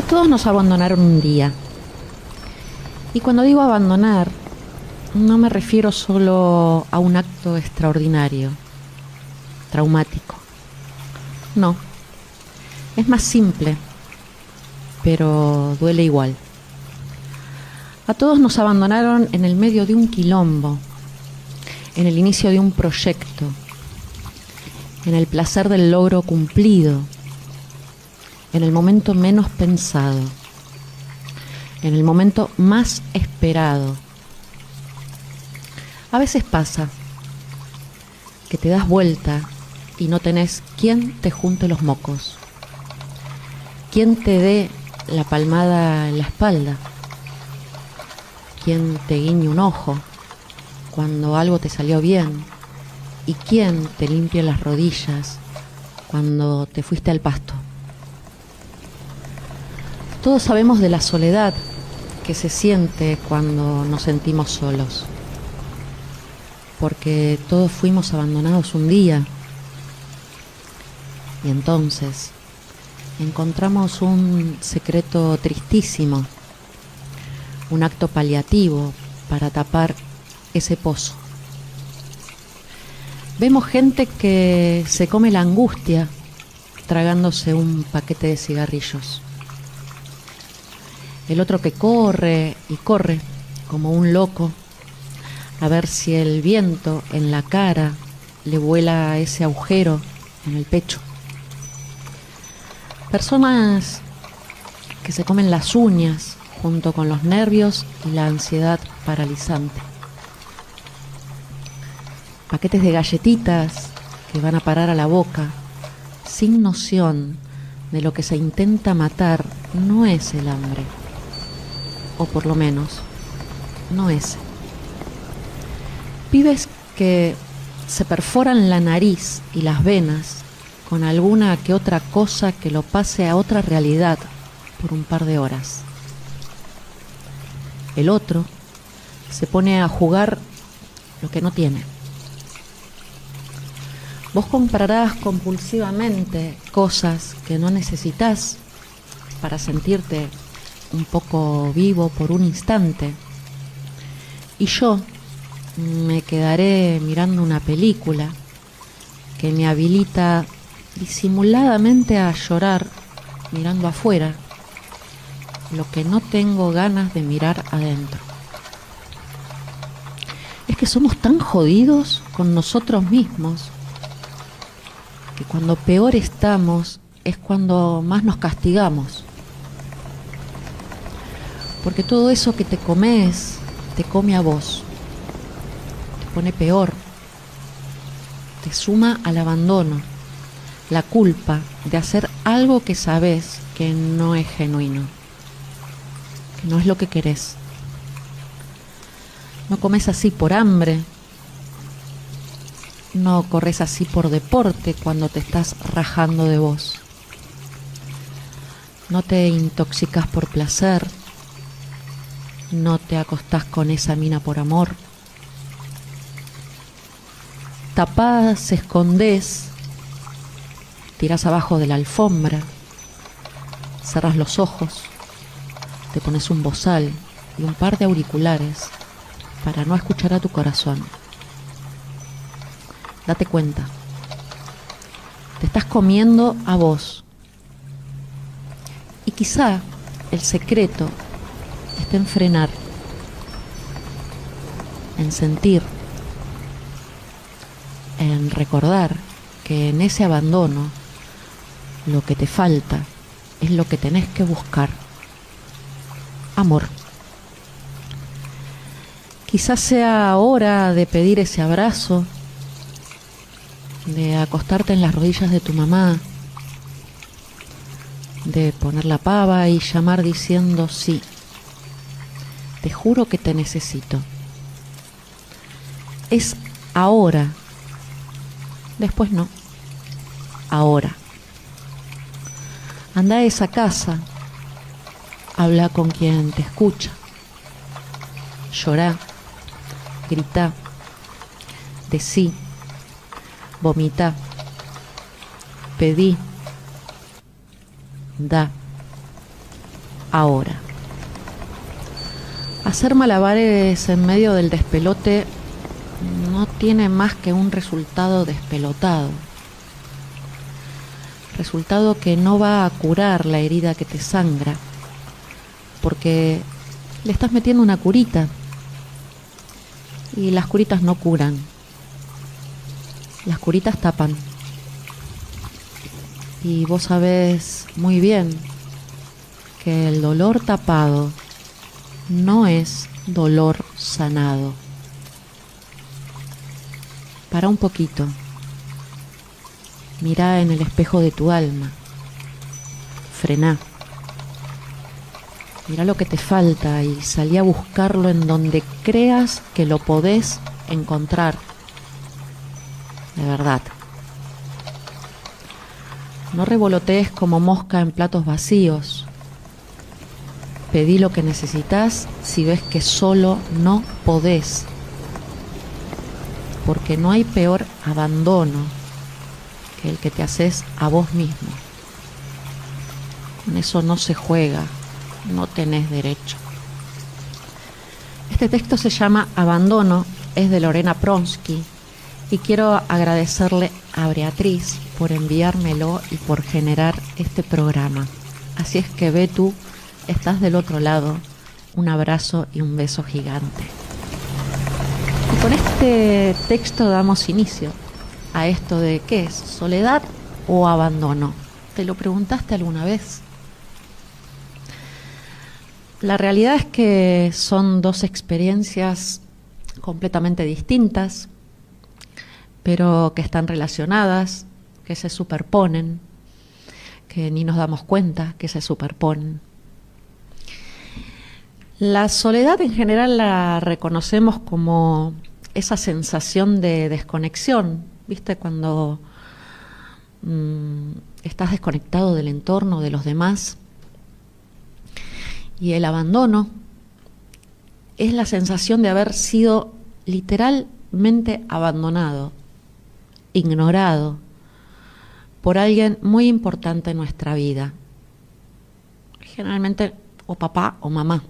todos nos abandonaron un día. Y cuando digo abandonar, no me refiero solo a un acto extraordinario, traumático. No, es más simple, pero duele igual. A todos nos abandonaron en el medio de un quilombo, en el inicio de un proyecto, en el placer del logro cumplido, en el momento menos pensado, en el momento más esperado. A veces pasa que te das vuelta y no tenés quien te junte los mocos, quien te dé la palmada en la espalda, quien te guiñe un ojo cuando algo te salió bien y quien te limpie las rodillas cuando te fuiste al pasto. Todos sabemos de la soledad que se siente cuando nos sentimos solos, porque todos fuimos abandonados un día y entonces encontramos un secreto tristísimo, un acto paliativo para tapar ese pozo. Vemos gente que se come la angustia tragándose un paquete de cigarrillos. El otro que corre y corre como un loco a ver si el viento en la cara le vuela ese agujero en el pecho. Personas que se comen las uñas junto con los nervios y la ansiedad paralizante. Paquetes de galletitas que van a parar a la boca sin noción de lo que se intenta matar no es el hambre, o por lo menos no ese. Pibes que se perforan la nariz y las venas con alguna que otra cosa que lo pase a otra realidad por un par de horas. El otro se pone a jugar lo que no tiene. Vos comprarás compulsivamente cosas que no necesitas para sentirte un poco vivo por un instante. Y yo me quedaré mirando una película que me habilita disimuladamente a llorar mirando afuera lo que no tengo ganas de mirar adentro. Es que somos tan jodidos con nosotros mismos que cuando peor estamos es cuando más nos castigamos. Porque todo eso que te comes, te come a vos, te pone peor, te suma al abandono, la culpa de hacer algo que sabes que no es genuino, que no es lo que querés. No comes así por hambre, no corres así por deporte cuando te estás rajando de vos, no te intoxicas por placer, no te acostás con esa mina por amor. Tapás, escondés, tirás abajo de la alfombra, cerrás los ojos, te pones un bozal y un par de auriculares para no escuchar a tu corazón. Date cuenta, te estás comiendo a vos. Y quizá el secreto está en frenar, en sentir, en recordar que en ese abandono lo que te falta es lo que tenés que buscar: amor. Quizás sea hora de pedir ese abrazo, de acostarte en las rodillas de tu mamá, de poner la pava y llamar diciendo: sí, te juro que te necesito. Es ahora. Después no. Ahora. Anda a esa casa. Habla con quien te escucha. Llorá. Gritá. Decí. Vomitá. Pedí. Da. ahora. Hacer malabares en medio del despelote no tiene más que un resultado despelotado. Resultado que no va a curar la herida que te sangra, porque le estás metiendo una curita y las curitas no curan. Las curitas tapan. Y vos sabés muy bien que el dolor tapado no es dolor sanado. Para un poquito. Mirá en el espejo de tu alma. Frená. Mirá lo que te falta y salí a buscarlo en donde creas que lo podés encontrar. De verdad. No revolotees como mosca en platos vacíos. Pedí lo que necesitas si ves que solo no podés. Porque no hay peor abandono que el que te haces a vos mismo. Con eso no se juega, no tenés derecho. Este texto se llama Abandono, es de Lorena Pronsky, y quiero agradecerle a Beatriz por enviármelo y por generar este programa. Así es que Betu, estás del otro lado, un abrazo y un beso gigante. Y con este texto damos inicio a esto de ¿qué es? ¿Soledad o abandono? ¿Te lo preguntaste alguna vez? La realidad es que son dos experiencias completamente distintas, pero que están relacionadas, que se superponen, que ni nos damos cuenta que se superponen. La soledad en general la reconocemos como esa sensación de desconexión, ¿viste? Cuando estás desconectado del entorno, de los demás. Y el abandono es la sensación de haber sido literalmente abandonado, ignorado por alguien muy importante en nuestra vida. Generalmente o papá o mamá.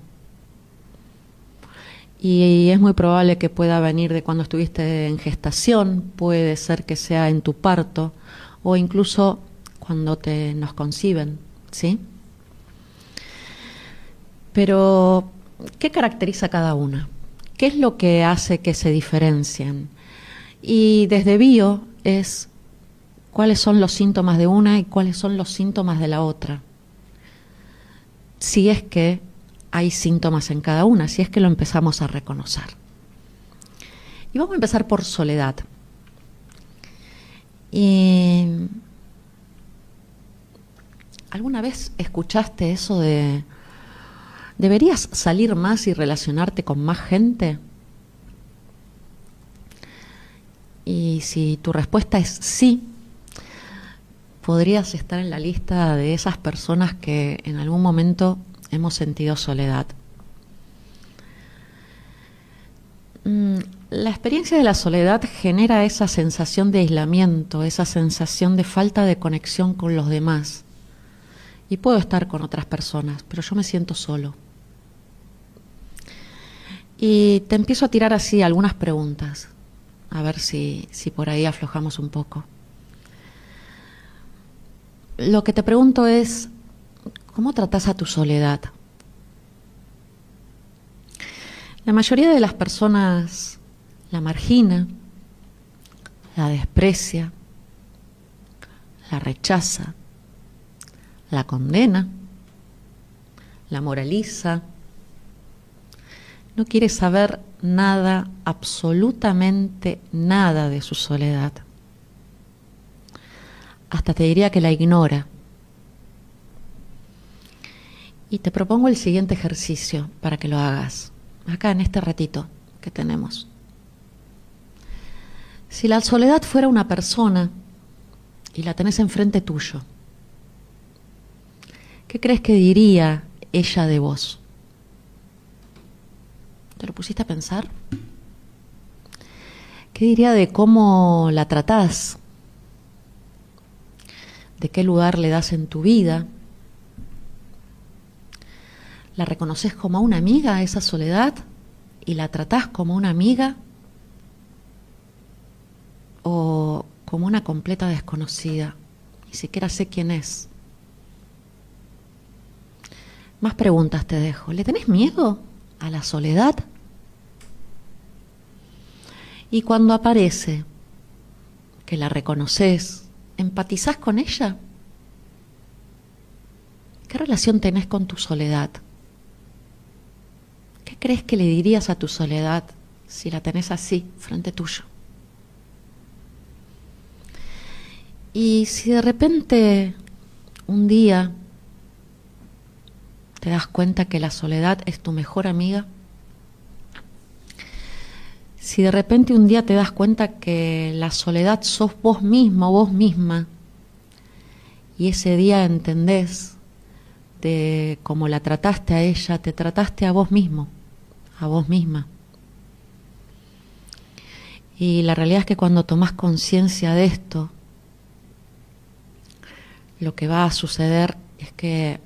Y es muy probable que pueda venir de cuando estuviste en gestación, puede ser que sea en tu parto o incluso cuando nos conciben, ¿sí? Pero, ¿qué caracteriza a cada una? ¿Qué es lo que hace que se diferencien? Y desde bio es cuáles son los síntomas de una y cuáles son los síntomas de la otra. Si es que hay síntomas en cada una, si es que lo empezamos a reconocer. Y vamos a empezar por soledad. Y ¿alguna vez escuchaste eso de ¿deberías salir más y relacionarte con más gente? Y si tu respuesta es sí, podrías estar en la lista de esas personas que en algún momento hemos sentido soledad. La experiencia de la soledad genera esa sensación de aislamiento, esa sensación de falta de conexión con los demás. Y puedo estar con otras personas, pero yo me siento solo. Y te empiezo a tirar así algunas preguntas, a ver si por ahí aflojamos un poco. Lo que te pregunto es, ¿cómo tratás a tu soledad? La mayoría de las personas la margina, la desprecia, la rechaza, la condena, la moraliza. No quiere saber nada, absolutamente nada de su soledad. Hasta te diría que la ignora. Y te propongo el siguiente ejercicio para que lo hagas, acá en este ratito que tenemos. Si la soledad fuera una persona y la tenés enfrente tuyo, ¿qué crees que diría ella de vos? ¿Te lo pusiste a pensar? ¿Qué diría de cómo la tratás? ¿De qué lugar le das en tu vida? ¿La reconoces como una amiga, esa soledad? ¿Y la tratás como una amiga? ¿O como una completa desconocida? Ni siquiera sé quién es. Más preguntas te dejo. ¿Le tenés miedo a la soledad? Y cuando aparece, que la reconoces, ¿empatizás con ella? ¿Qué relación tenés con tu soledad? ¿Qué crees que le dirías a tu soledad si la tenés así, frente tuyo? Y si de repente un día te das cuenta que la soledad es tu mejor amiga, si de repente un día te das cuenta que la soledad sos vos mismo, vos misma, y ese día entendés de cómo la trataste a ella, te trataste a vos mismo, a vos misma. Y la realidad es que cuando tomás conciencia de esto, lo que va a suceder es que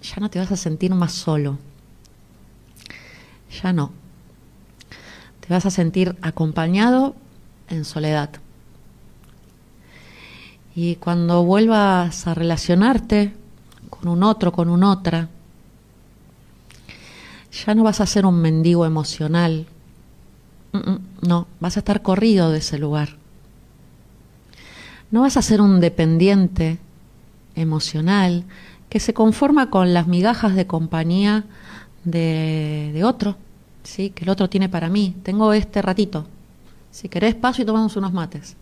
ya no te vas a sentir más solo. Ya no. Te vas a sentir acompañado en soledad. Y cuando vuelvas a relacionarte con un otro, con una otra, ya no vas a ser un mendigo emocional. No, vas a estar corrido de ese lugar. No vas a ser un dependiente emocional que se conforma con las migajas de compañía de otro, ¿sí? Que el otro tiene para mí. Tengo este ratito. Si querés paso y tomamos unos mates.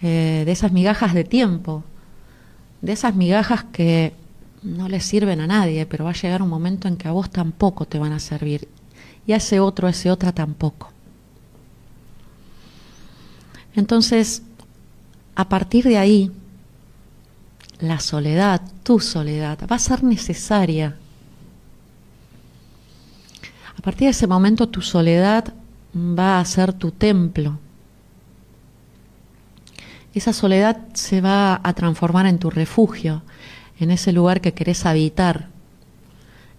De esas migajas de tiempo, de esas migajas que no le sirven a nadie, pero va a llegar un momento en que a vos tampoco te van a servir y a ese otro, a esa otra tampoco. Entonces, a partir de ahí, la soledad, tu soledad, va a ser necesaria. A partir de ese momento, tu soledad va a ser tu templo. Esa soledad se va a transformar en tu refugio, en ese lugar que querés habitar,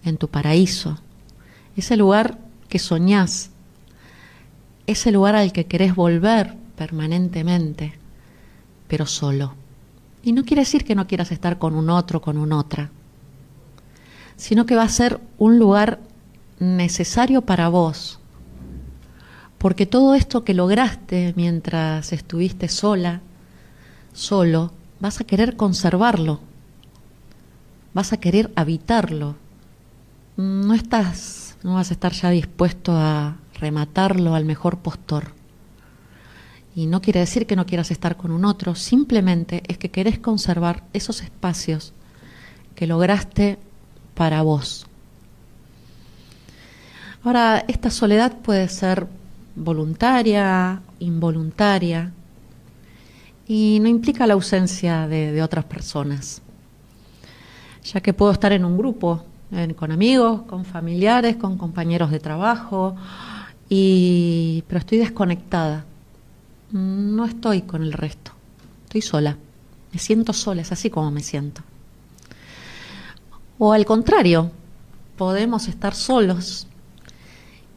en tu paraíso, ese lugar que soñás, ese lugar al que querés volver permanentemente, pero solo. Y no quiere decir que no quieras estar con un otro, con una otra, sino que va a ser un lugar necesario para vos, porque todo esto que lograste mientras estuviste sola, solo, vas a querer conservarlo, vas a querer habitarlo. No vas a estar ya dispuesto a rematarlo al mejor postor. Y no quiere decir que no quieras estar con un otro, simplemente es que querés conservar esos espacios que lograste para vos. Ahora, esta soledad puede ser voluntaria, involuntaria, y no implica la ausencia de otras personas, ya que puedo estar en un grupo, con amigos, con familiares, con compañeros de trabajo, pero estoy desconectada. No estoy con el resto, estoy sola, me siento sola, es así como me siento. O al contrario, podemos estar solos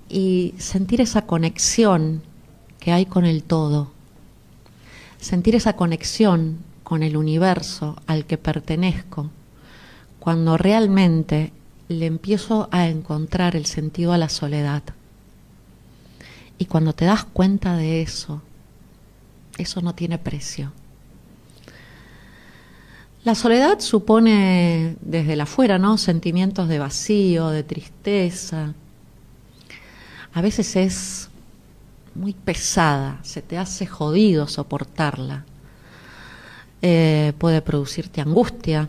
y sentir esa conexión que hay con el todo, sentir esa conexión con el universo al que pertenezco, cuando realmente le empiezo a encontrar el sentido a la soledad. Y cuando te das cuenta de eso, eso no tiene precio. La soledad supone desde el afuera, ¿no?, sentimientos de vacío, de tristeza. A veces es muy pesada, se te hace jodido soportarla. Puede producirte angustia.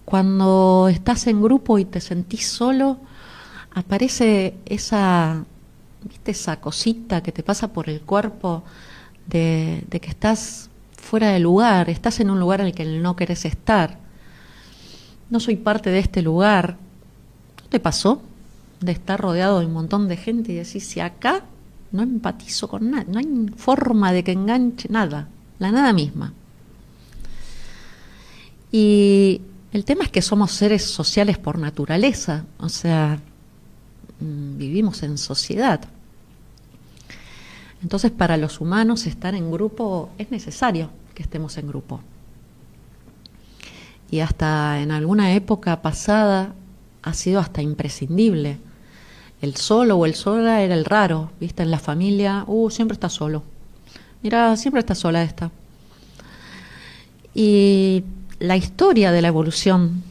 Cuando estás en grupo y te sentís solo, aparece esa cosita que te pasa por el cuerpo de que estás fuera de lugar, estás en un lugar en el que no querés estar. No soy parte de este lugar. ¿No te pasó de estar rodeado de un montón de gente y decir, si acá no empatizo con nada, no hay forma de que enganche nada, la nada misma? Y El tema es que somos seres sociales por naturaleza, o sea, vivimos en sociedad. Entonces, para los humanos estar en grupo es necesario que estemos en grupo. Y hasta en alguna época pasada ha sido hasta imprescindible. El solo o el sola era el raro, ¿viste? En la familia, siempre está solo. Mira, siempre está sola esta. Y la historia de la evolución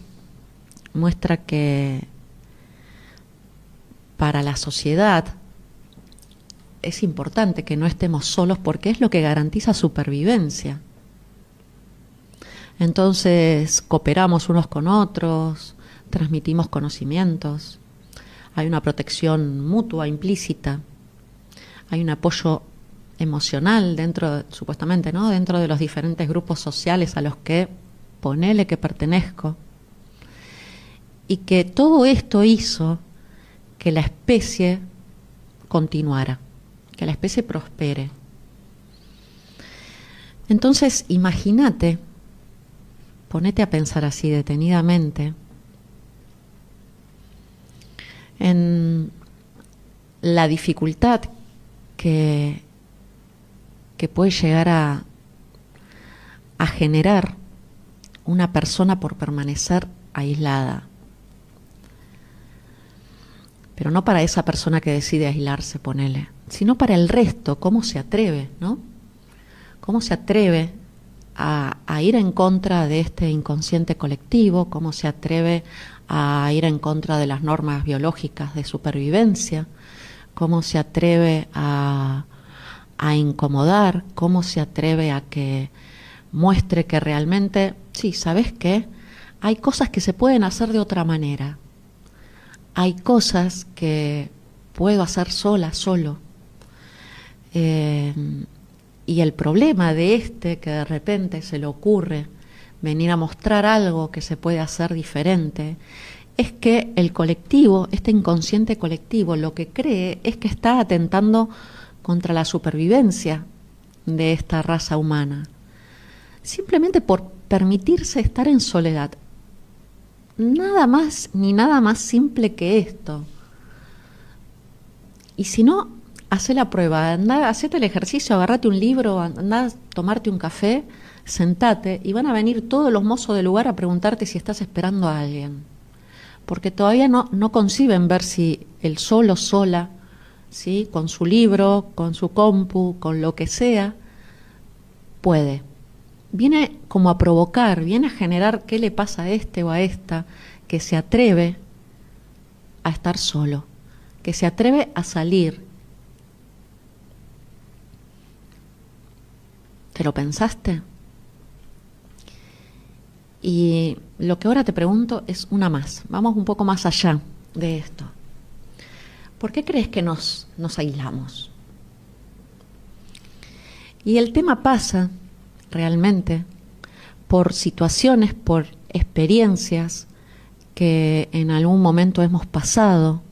muestra que para la sociedad es importante que no estemos solos porque es lo que garantiza supervivencia. Entonces cooperamos unos con otros, transmitimos conocimientos, hay una protección mutua implícita, hay un apoyo emocional dentro, supuestamente, ¿no?, dentro de los diferentes grupos sociales a los que ponele que pertenezco, y que todo esto hizo que la especie continuara, que la especie prospere. Entonces, imagínate, ponete a pensar así detenidamente en la dificultad que puede llegar a generar una persona por permanecer aislada. Pero no para esa persona que decide aislarse, ponele, sino para el resto. ¿Cómo se atreve, no? ¿Cómo se atreve a ir en contra de este inconsciente colectivo? ¿Cómo se atreve a ir en contra de las normas biológicas de supervivencia? ¿Cómo se atreve a incomodar? ¿Cómo se atreve a que muestre que realmente, sí, ¿sabes qué? Hay cosas que se pueden hacer de otra manera. Hay cosas que puedo hacer sola, solo. Y el problema de que de repente se le ocurre venir a mostrar algo que se puede hacer diferente, es que el colectivo, este inconsciente colectivo, lo que cree es que está atentando contra la supervivencia de esta raza humana, simplemente por permitirse estar en soledad. Nada más ni nada más simple que esto. Y si no, hacé la prueba, andá, hacete el ejercicio, agarrate un libro, andá a tomarte un café, sentate y van a venir todos los mozos del lugar a preguntarte si estás esperando a alguien. Porque todavía no conciben ver si el solo, sola, ¿sí?, con su libro, con su compu, con lo que sea, puede. Viene como a provocar, viene a generar qué le pasa a este o a esta que se atreve a estar solo, que se atreve a salir. ¿Te lo pensaste? Y lo que ahora te pregunto es una más. Vamos un poco más allá de esto. ¿Por qué crees que nos aislamos? Y el tema pasa realmente por situaciones, por experiencias que en algún momento hemos pasado.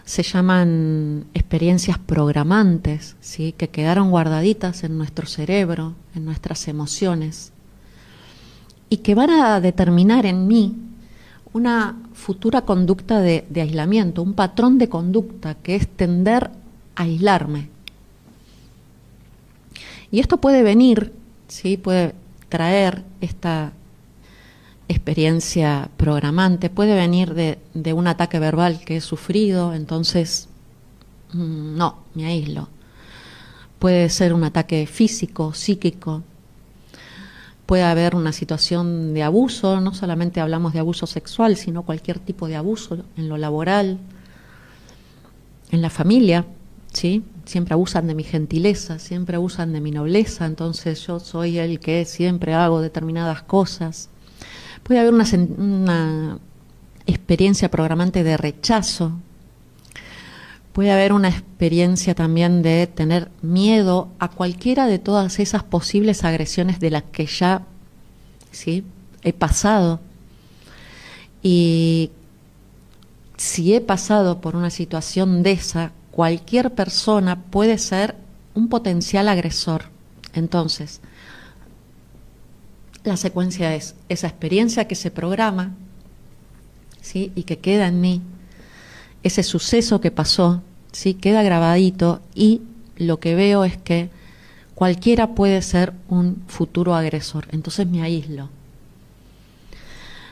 Se llaman experiencias programantes, ¿sí?, que quedaron guardaditas en nuestro cerebro, en nuestras emociones, y que van a determinar en mí una futura conducta de aislamiento, un patrón de conducta que es tender a aislarme. Y esto puede venir, ¿sí?, puede traer esta experiencia programante, puede venir de un ataque verbal que he sufrido, entonces no, me aíslo. Puede ser un ataque físico, psíquico, puede haber una situación de abuso, no solamente hablamos de abuso sexual, sino cualquier tipo de abuso en lo laboral, en la familia, ¿sí? Siempre abusan de mi gentileza, siempre abusan de mi nobleza, entonces yo soy el que siempre hago determinadas cosas. Puede haber una experiencia programante de rechazo, puede haber una experiencia también de tener miedo a cualquiera de todas esas posibles agresiones de las que ya, ¿sí?, he pasado. Y si he pasado por una situación de esa, cualquier persona puede ser un potencial agresor. Entonces, La secuencia es esa experiencia que se programa, ¿sí? Y que queda en mí, ese suceso que pasó, ¿sí? Queda grabadito, y lo que veo es que cualquiera puede ser un futuro agresor. Entonces me aíslo.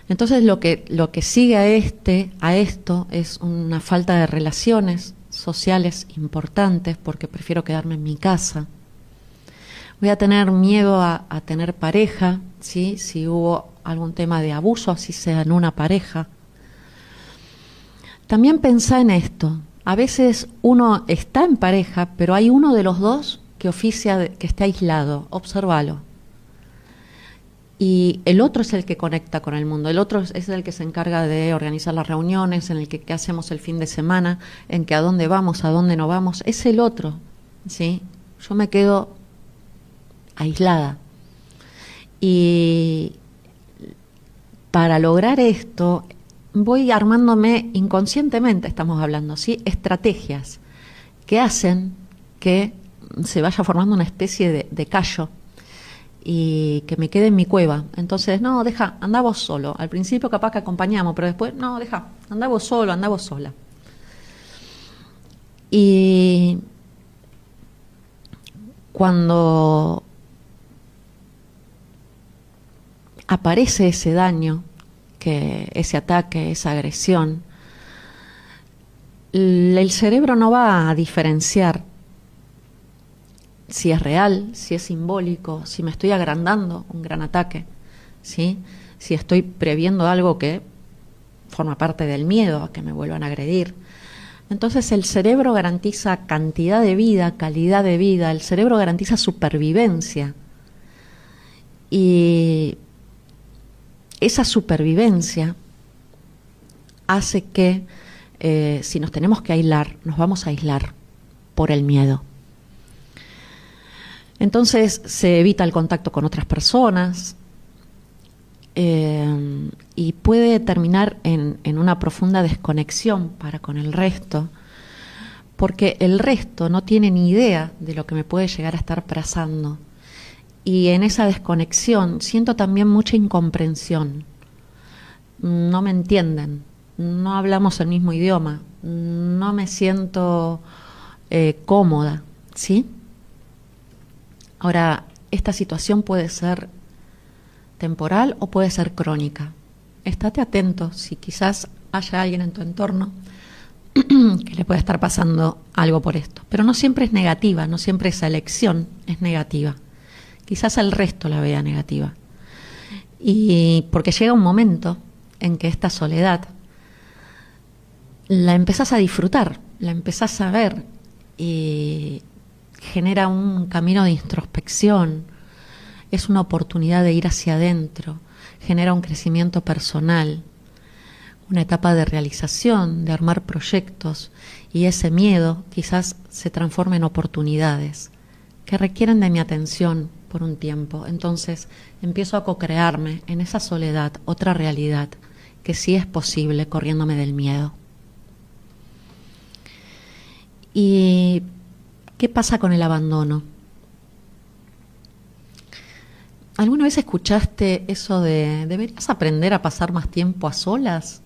Entonces lo que sigue a esto es una falta de relaciones sociales importantes, porque prefiero quedarme en mi casa. Voy a tener miedo a tener pareja, ¿sí? Si hubo algún tema de abuso, así sea en una pareja. También pensá en esto. A veces uno está en pareja, pero hay uno de los dos que oficia, que está aislado. Obsérvalo. Y el otro es el que conecta con el mundo. El otro es el que se encarga de organizar las reuniones, en el que qué hacemos el fin de semana, en que a dónde vamos, a dónde no vamos. Es el otro, ¿sí? Yo me quedo aislada. Y para lograr esto, voy armándome inconscientemente, estamos hablando, ¿sí? Estrategias que hacen que se vaya formando una especie de callo y que me quede en mi cueva. Entonces, no, deja, anda vos solo. Al principio capaz que acompañamos, pero después, no, deja, anda vos solo, anda vos sola. Y cuando aparece ese daño, que ese ataque, esa agresión, el cerebro no va a diferenciar si es real, si es simbólico, si me estoy agrandando un gran ataque, ¿sí? Si estoy previendo algo que forma parte del miedo a que me vuelvan a agredir. Entonces el cerebro garantiza cantidad de vida, calidad de vida, el cerebro garantiza supervivencia. Y esa supervivencia hace que si nos tenemos que aislar, nos vamos a aislar por el miedo. Entonces se evita el contacto con otras personas y puede terminar en una profunda desconexión para con el resto, porque el resto no tiene ni idea de lo que me puede llegar a estar pasando. Y en esa desconexión siento también mucha incomprensión. No me entienden, no hablamos el mismo idioma, no me siento cómoda, ¿sí? Ahora, esta situación puede ser temporal o puede ser crónica. Estate atento si quizás haya alguien en tu entorno que le pueda estar pasando algo por esto. Pero no siempre es negativa, no siempre esa elección es negativa. Quizás el resto la vea negativa. Y porque llega un momento en que esta soledad la empezás a disfrutar, la empezás a ver y genera un camino de introspección, es una oportunidad de ir hacia adentro, genera un crecimiento personal, una etapa de realización, de armar proyectos, y ese miedo quizás se transforme en oportunidades que requieren de mi atención por un tiempo. Entonces empiezo a co-crearme en esa soledad otra realidad que sí es posible corriéndome del miedo. ¿Y qué pasa con el abandono? ¿Alguna vez escuchaste eso de deberías aprender a pasar más tiempo a solas?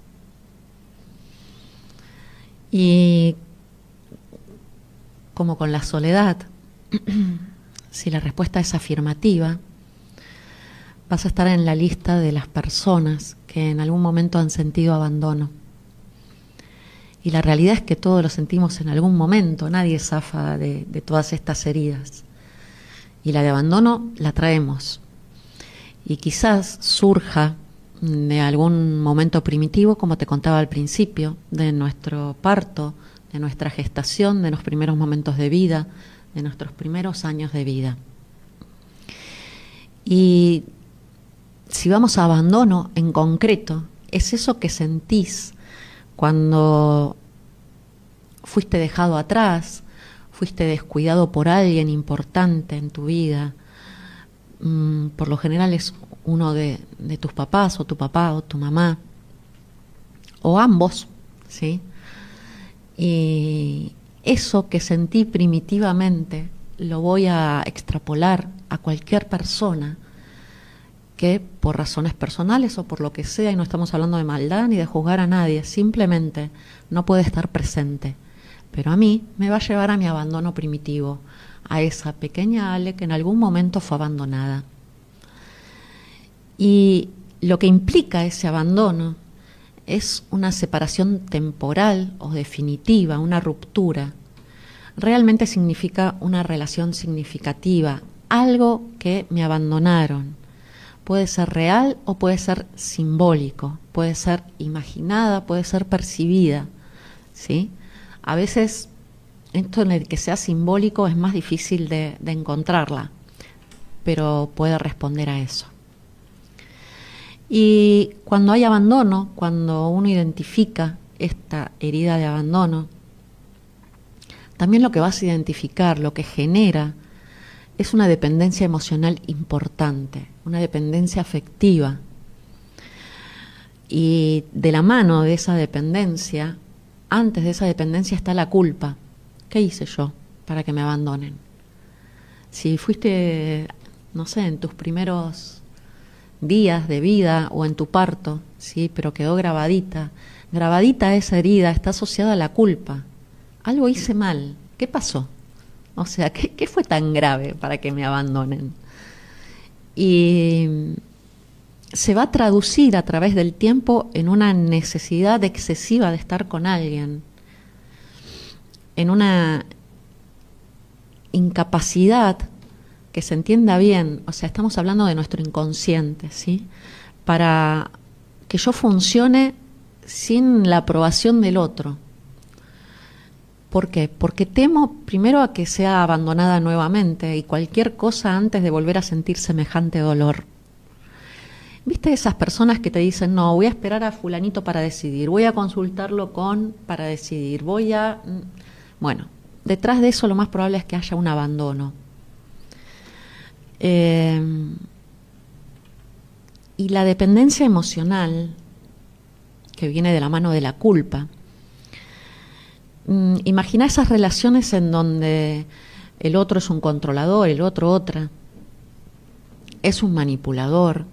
Y como con la soledad, si la respuesta es afirmativa, vas a estar en la lista de las personas que en algún momento han sentido abandono. Y la realidad es que todos lo sentimos en algún momento, nadie zafa de todas estas heridas. Y la de abandono la traemos. Y quizás surja de algún momento primitivo, como te contaba al principio, de nuestro parto, de nuestra gestación, de los primeros momentos de vida, de nuestros primeros años de vida. Y si vamos a abandono en concreto, es eso que sentís cuando fuiste dejado atrás, fuiste descuidado por alguien importante en tu vida. Por lo general es uno de tus papás, o tu papá, o tu mamá, o ambos, ¿sí? Y eso que sentí primitivamente lo voy a extrapolar a cualquier persona que por razones personales o por lo que sea, y no estamos hablando de maldad ni de juzgar a nadie, simplemente no puede estar presente. Pero a mí me va a llevar a mi abandono primitivo, a esa pequeña Ale que en algún momento fue abandonada. Y lo que implica ese abandono es una separación temporal o definitiva, una ruptura. Realmente significa una relación significativa, algo que me abandonaron. Puede ser real o puede ser simbólico, puede ser imaginada, puede ser percibida, ¿sí? A veces esto en el que sea simbólico es más difícil de encontrarla, pero puede responder a eso. Y cuando hay abandono, cuando uno identifica esta herida de abandono, también lo que vas a identificar, lo que genera, es una dependencia emocional importante, una dependencia afectiva. Y de la mano de esa dependencia, antes de esa dependencia está la culpa. ¿Qué hice yo para que me abandonen? Si fuiste, no sé, en tus primeros días de vida o en tu parto, sí, pero quedó grabadita esa herida, está asociada a la culpa. Algo hice mal, ¿qué pasó? O sea, ¿qué fue tan grave para que me abandonen? Y se va a traducir a través del tiempo en una necesidad excesiva de estar con alguien, en una incapacidad que se entienda bien, o sea, estamos hablando de nuestro inconsciente, ¿sí? Para que yo funcione sin la aprobación del otro. ¿Por qué? Porque temo primero a que sea abandonada nuevamente y cualquier cosa antes de volver a sentir semejante dolor. ¿Viste esas personas que te dicen, no, voy a esperar a fulanito para decidir, voy a consultarlo para decidir, Bueno, detrás de eso lo más probable es que haya un abandono. Y la dependencia emocional, que viene de la mano de la culpa, imagina esas relaciones en donde el otro es un controlador, el otro otra, es un manipulador,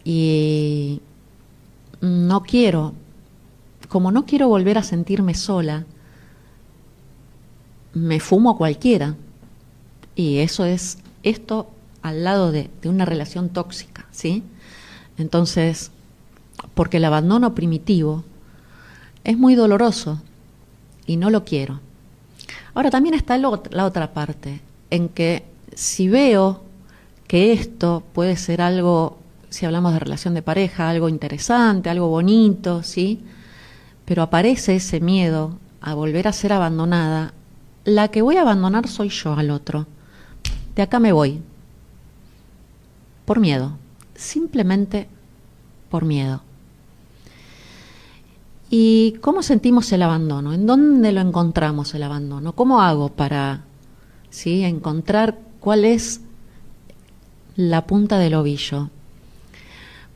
y como no quiero volver a sentirme sola, me fumo a cualquiera, y eso es esto al lado de una relación tóxica, ¿sí? Entonces, porque el abandono primitivo es muy doloroso y no lo quiero. Ahora también está la otra parte, en que si veo que esto puede ser algo, si hablamos de relación de pareja, algo interesante, algo bonito, ¿sí? Pero aparece ese miedo a volver a ser abandonada, la que voy a abandonar soy yo al otro. De acá me voy. Por miedo. Simplemente por miedo. ¿Y cómo sentimos el abandono? ¿En dónde lo encontramos el abandono? ¿Cómo hago para, ¿sí?, encontrar cuál es la punta del ovillo?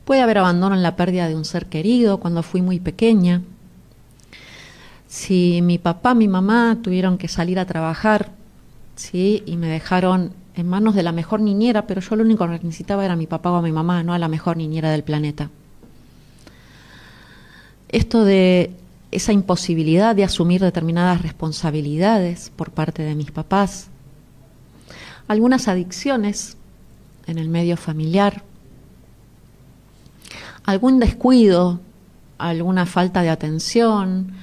Puede haber abandono en la pérdida de un ser querido cuando fui muy pequeña. Si mi papá, mi mamá tuvieron que salir a trabajar, ¿sí?, y me dejaron en manos de la mejor niñera, pero yo lo único que necesitaba era a mi papá o a mi mamá, no a la mejor niñera del planeta. Esto de esa imposibilidad de asumir determinadas responsabilidades por parte de mis papás, algunas adicciones en el medio familiar, algún descuido, alguna falta de atención,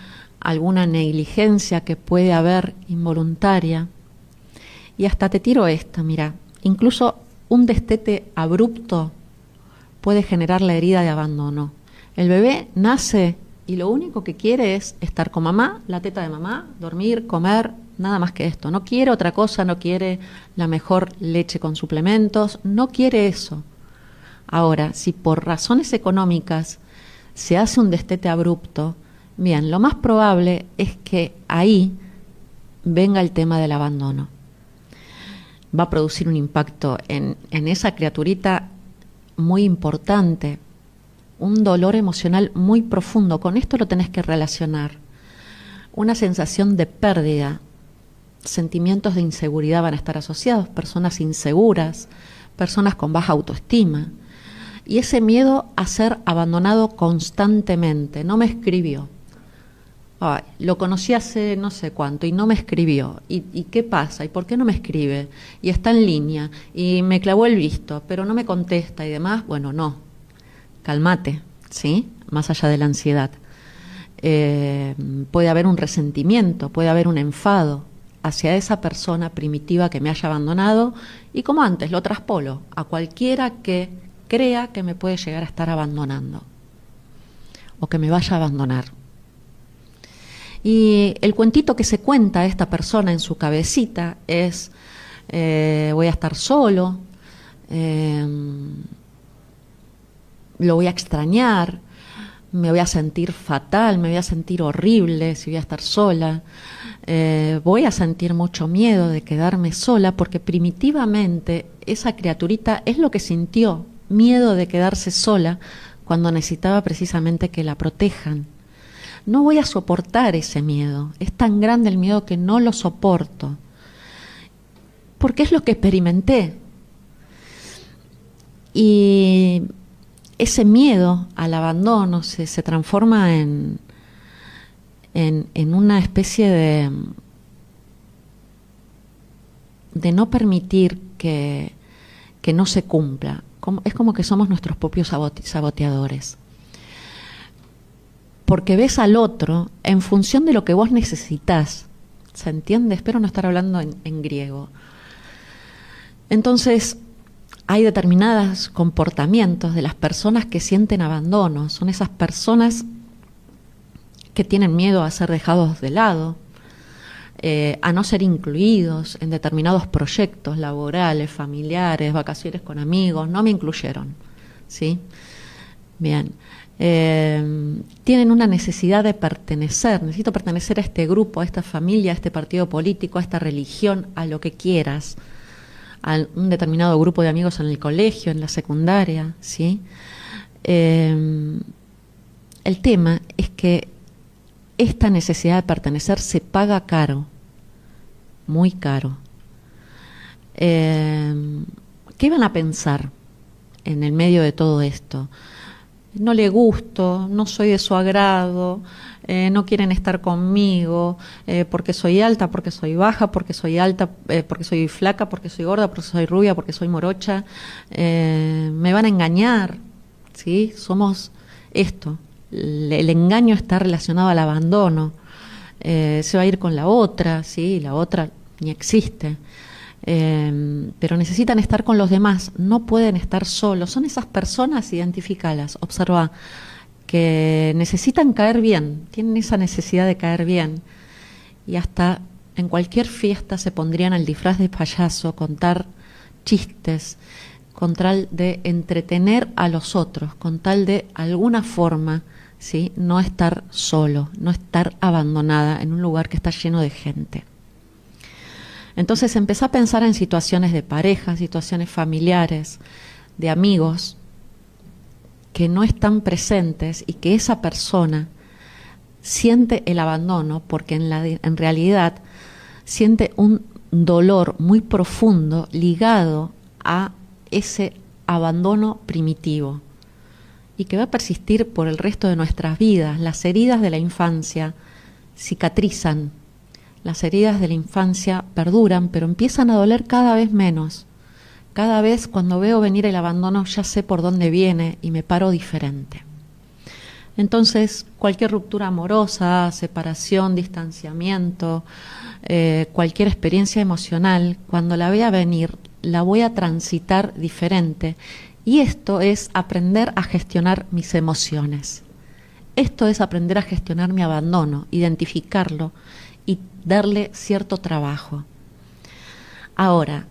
alguna negligencia que puede haber involuntaria. Y hasta te tiro esta, mira, incluso un destete abrupto puede generar la herida de abandono. El bebé nace y lo único que quiere es estar con mamá, la teta de mamá, dormir, comer, nada más que esto. No quiere otra cosa, no quiere la mejor leche con suplementos, no quiere eso. Ahora, si por razones económicas se hace un destete abrupto, bien, lo más probable es que ahí venga el tema del abandono. Va a producir un impacto en esa criaturita muy importante, un dolor emocional muy profundo. Con esto lo tenés que relacionar. Una sensación de pérdida, sentimientos de inseguridad van a estar asociados, personas inseguras, personas con baja autoestima, Y ese miedo a ser abandonado constantemente. No me escribió. Ay, lo conocí hace no sé cuánto y no me escribió. ¿Y qué pasa? ¿Y por qué no me escribe? Y está en línea y me clavó el visto, pero no me contesta y demás. Bueno, no. Cálmate, ¿sí? Más allá de la ansiedad. Puede haber un resentimiento, puede haber un enfado hacia esa persona primitiva que me haya abandonado y, como antes, lo traspolo a cualquiera que crea que me puede llegar a estar abandonando o que me vaya a abandonar. Y el cuentito que se cuenta a esta persona en su cabecita es: voy a estar solo, lo voy a extrañar, me voy a sentir fatal, me voy a sentir horrible si voy a estar sola, voy a sentir mucho miedo de quedarme sola, porque primitivamente esa criaturita es lo que sintió, miedo de quedarse sola cuando necesitaba precisamente que la protejan. No voy a soportar ese miedo, es tan grande el miedo que no lo soporto, porque es lo que experimenté. Y ese miedo al abandono se transforma en una especie de no permitir que no se cumpla. Es como que somos nuestros propios saboteadores. Porque ves al otro en función de lo que vos necesitas. ¿Se entiende? Espero no estar hablando en griego. Entonces, hay determinados comportamientos de las personas que sienten abandono. Son esas personas que tienen miedo a ser dejados de lado, a no ser incluidos en determinados proyectos laborales, familiares, vacaciones con amigos. No me incluyeron, ¿sí? Bien. Tienen una necesidad de pertenecer. Necesito pertenecer a este grupo, a esta familia, a este partido político, a esta religión, a lo que quieras, a un determinado grupo de amigos en el colegio, en la secundaria, ¿sí? El tema es que esta necesidad de pertenecer se paga caro, muy caro. ¿Qué van a pensar en el medio de todo esto? No le gusto, no soy de su agrado, no quieren estar conmigo, porque soy alta, porque soy baja, porque soy alta, porque soy flaca, porque soy gorda, porque soy rubia, porque soy morocha, me van a engañar, ¿sí? Somos esto, el engaño está relacionado al abandono, se va a ir con la otra, ¿sí? La otra ni existe. Pero necesitan estar con los demás, no pueden estar solos. Son esas personas, identifícalas, observa, que necesitan caer bien, tienen esa necesidad de caer bien, y hasta en cualquier fiesta se pondrían el disfraz de payaso, contar chistes, con tal de entretener a los otros, con tal de alguna forma, ¿sí?, no estar solo, no estar abandonada en un lugar que está lleno de gente. Entonces empecé a pensar en situaciones de pareja, situaciones familiares, de amigos, que no están presentes y que esa persona siente el abandono porque en realidad siente un dolor muy profundo ligado a ese abandono primitivo y que va a persistir por el resto de nuestras vidas. Las heridas de la infancia cicatrizan. Las heridas de la infancia perduran, pero empiezan a doler cada vez menos. Cada vez cuando veo venir el abandono ya sé por dónde viene y me paro diferente. Entonces, cualquier ruptura amorosa, separación, distanciamiento, cualquier experiencia emocional, cuando la vea venir, la voy a transitar diferente. Y esto es aprender a gestionar mis emociones. Esto es aprender a gestionar mi abandono, identificarlo y darle cierto trabajo. Ahora,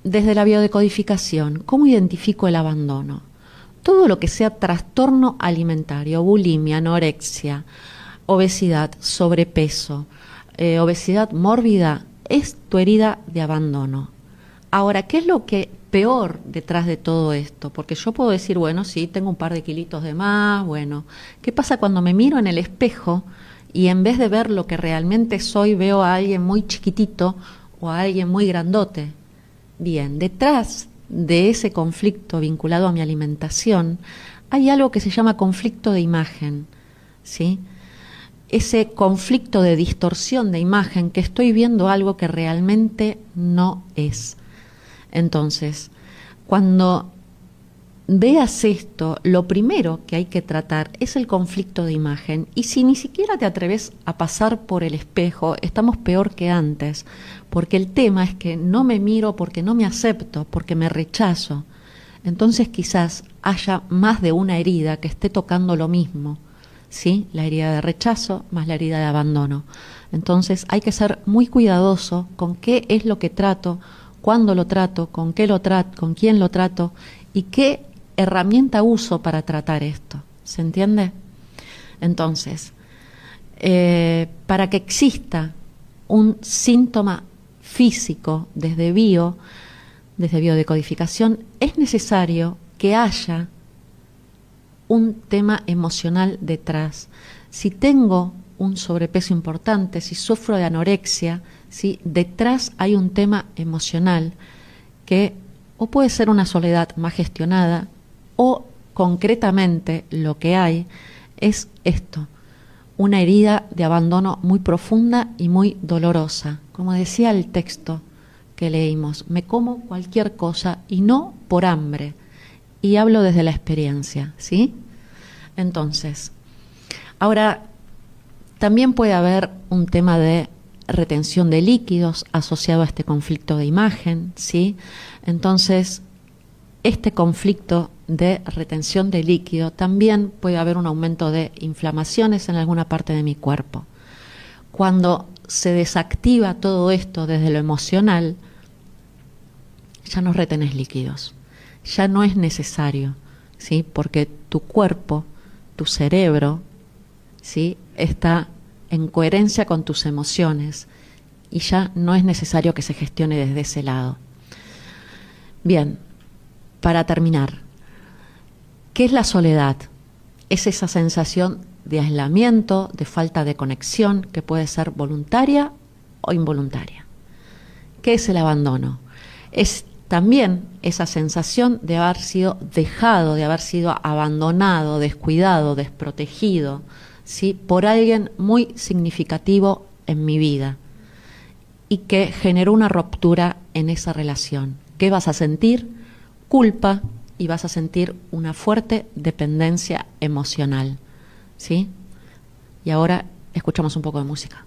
desde la biodecodificación, ¿cómo identifico el abandono? Todo lo que sea trastorno alimentario, bulimia, anorexia, obesidad, sobrepeso, obesidad mórbida, es tu herida de abandono. Ahora, ¿qué es lo que peor detrás de todo esto? Porque yo puedo decir, bueno, sí, tengo un par de kilitos de más, bueno, ¿qué pasa cuando me miro en el espejo y en vez de ver lo que realmente soy, veo a alguien muy chiquitito o a alguien muy grandote? Bien, detrás de ese conflicto vinculado a mi alimentación, hay algo que se llama conflicto de imagen, ¿sí? Ese conflicto de distorsión de imagen, que estoy viendo algo que realmente no es. Entonces, cuando veas esto, lo primero que hay que tratar es el conflicto de imagen. Y si ni siquiera te atreves a pasar por el espejo, estamos peor que antes, porque el tema es que no me miro porque no me acepto, porque me rechazo. Entonces quizás haya más de una herida que esté tocando lo mismo, ¿sí? La herida de rechazo más la herida de abandono. Entonces hay que ser muy cuidadoso con qué es lo que trato, cuándo lo trato, con qué lo trato, con quién lo trato y qué herramienta uso para tratar esto. ¿Se entiende? Entonces, para que exista un síntoma físico desde biodecodificación, es necesario que haya un tema emocional detrás. Si tengo un sobrepeso importante, si sufro de anorexia, si detrás hay un tema emocional que o puede ser una soledad más gestionada, o concretamente lo que hay es esto, una herida de abandono muy profunda y muy dolorosa. Como decía el texto que leímos, me como cualquier cosa y no por hambre. Y hablo desde la experiencia, ¿sí? Entonces, ahora también puede haber un tema de retención de líquidos asociado a este conflicto de imagen, ¿sí? Entonces, este conflicto de retención de líquido también puede haber un aumento de inflamaciones en alguna parte de mi cuerpo. Cuando se desactiva todo esto desde lo emocional, ya no retenés líquidos, ya no es necesario, ¿sí? Porque tu cuerpo, tu cerebro, ¿sí? Está en coherencia con tus emociones y ya no es necesario que se gestione desde ese lado. Bien, para terminar, ¿qué es la soledad? Es esa sensación de aislamiento, de falta de conexión, que puede ser voluntaria o involuntaria. ¿Qué es el abandono? Es también esa sensación de haber sido dejado, de haber sido abandonado, descuidado, desprotegido, ¿sí? Por alguien muy significativo en mi vida y que generó una ruptura en esa relación. ¿Qué vas a sentir? Culpa, y vas a sentir una fuerte dependencia emocional, ¿sí? Y ahora escuchamos un poco de música.